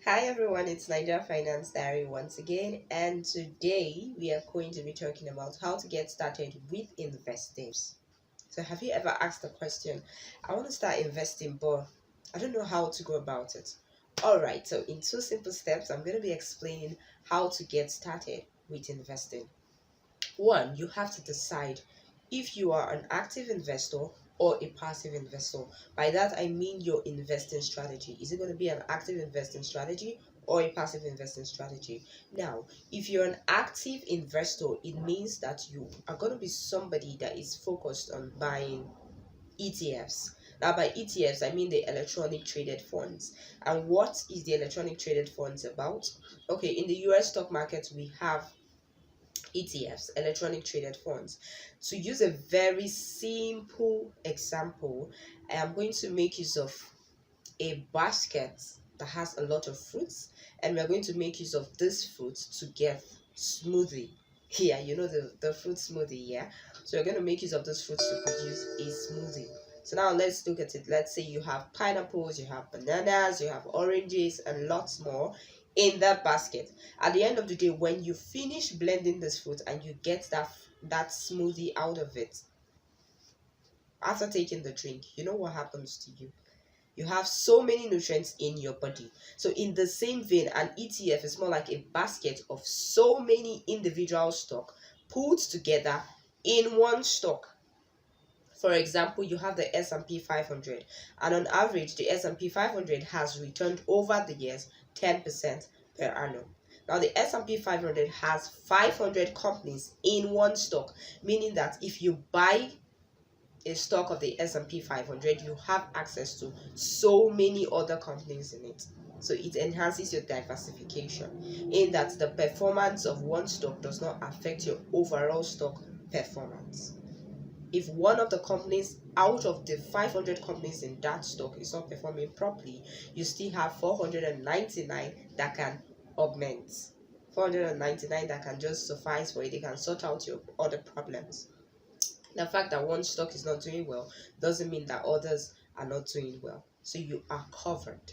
Hi everyone, it's Niger Finance Diary once again, and today we are going to be talking about how to get started with investing. So, have you ever asked the question, I want to start investing, but I don't know how to go about it? Alright, so in two simple steps, I'm going to be explaining how to get started with investing. One, you have to decide if you are an active investor or a passive investor. By that, I mean your investing strategy. Is it going to be an active investing strategy or a passive investing strategy? Now, if you're an active investor, it means that you are going to be somebody that is focused on buying ETFs. Now, by ETFs, I mean the electronic traded funds. And what is the electronic traded funds about? Okay, in the US stock market, we have ETFs, electronic traded funds. To use a very simple example, I am going to make use of a basket that has a lot of fruits, and we are going to make use of this fruit to get smoothie. Yeah, you know the fruit smoothie, yeah? So we're going to make use of this fruits to produce a smoothie. So now let's look at it. Let's say you have pineapples, you have bananas, you have oranges, and lots more in that basket. At the end of the day, when you finish blending this fruit and you get that smoothie out of it, after taking the drink, you know what happens to you? You have so many nutrients in your body. So in the same vein, an ETF is more like a basket of so many individual stock put together in one stock. For example, you have the S&P 500, and on average the S&P 500 has returned over the years 10% per annum. Now the S&P 500 has 500 companies in one stock, meaning that if you buy a stock of the S&P 500, you have access to so many other companies in it. So it enhances your diversification in that the performance of one stock does not affect your overall stock performance. If one of the companies out of the 500 companies in that stock is not performing properly, you still have 499 that can augment. 499 that can just suffice for it. They can sort out your other problems. The fact that one stock is not doing well doesn't mean that others are not doing well. So you are covered.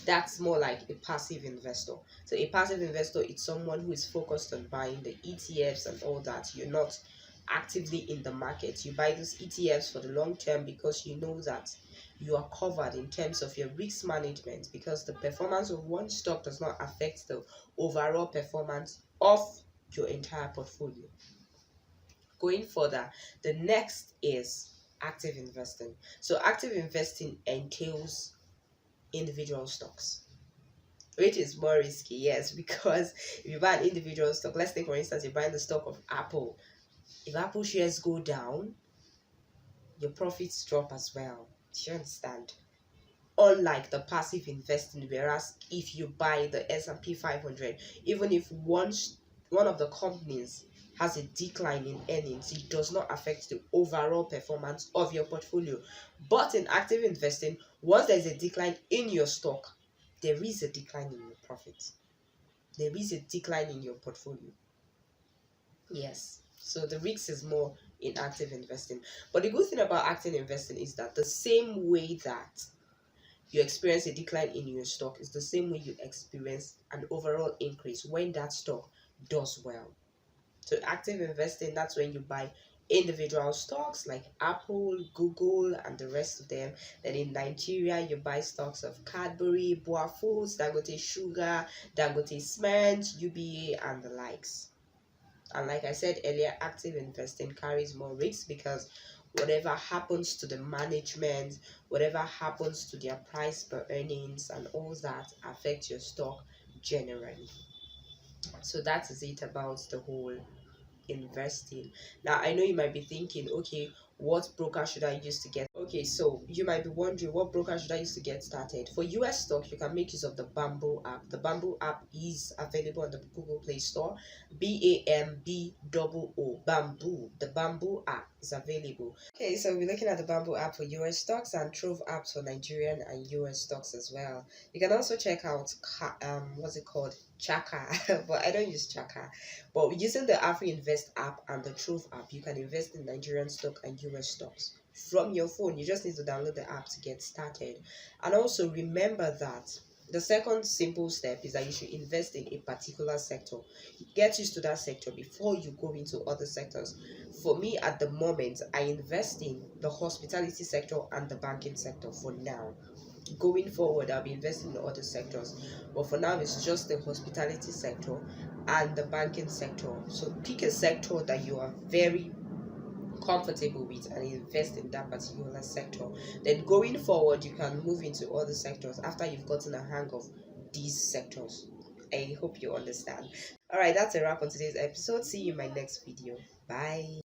That's more like a passive investor. So a passive investor is someone who is focused on buying the ETFs and all that. You're not actively in the market. You buy those ETFs for the long term because you know that you are covered in terms of your risk management, because the performance of one stock does not affect the overall performance of your entire portfolio. Going further, the next is active investing. So active investing entails individual stocks, which is more risky, yes, because if you buy an individual stock, let's take for instance you're buying the stock of Apple. If Apple shares go down, your profits drop as well. Do you understand? Unlike the passive investing, whereas if you buy the S&P 500, even if one of the companies has a decline in earnings, it does not affect the overall performance of your portfolio. But in active investing, once there is a decline in your stock, there is a decline in your profit. There is a decline in your portfolio. Yes. So the risk is more in active investing. But the good thing about active investing is that the same way that you experience a decline in your stock is the same way you experience an overall increase when that stock does well. So active investing, that's when you buy individual stocks like Apple, Google, and the rest of them. Then in Nigeria, you buy stocks of Cadbury, Boa Foods, Dangote Sugar, Dangote Cement, UBA, and the likes. And like I said earlier, active investing carries more risks because whatever happens to the management, whatever happens to their price per earnings, and all that affects your stock generally. So that is it about the whole investing. Now I know you might be thinking, okay, what broker should I use to get? Okay, so you might be wondering, what broker should I use to get started? For US stock, you can make use of the Bamboo app. The Bamboo app is available on the Google Play Store. BAMBOO, Bamboo. The Bamboo app is available. Okay, so we're looking at the Bamboo app for US stocks and Trove apps for Nigerian and US stocks as well. You can also check out what's it called? Chaka, but I don't use Chaka. But using the Afri Invest app and the Trove app, you can invest in Nigerian stock and US stocks from your phone. You just need to download the app to get started. And also remember that The second simple step is that you should invest in a particular sector. Get used to that sector before you go into other sectors. For me, at the moment, I invest in the hospitality sector and the banking sector for now. Going forward, I'll be investing in other sectors, but for now, it's just the hospitality sector and the banking sector. So pick a sector that you are very comfortable with and invest in that particular sector. Then going forward, you can move into other sectors after you've gotten a hang of these sectors. I hope you understand. All right, that's a wrap on today's episode. See you in my next video. Bye.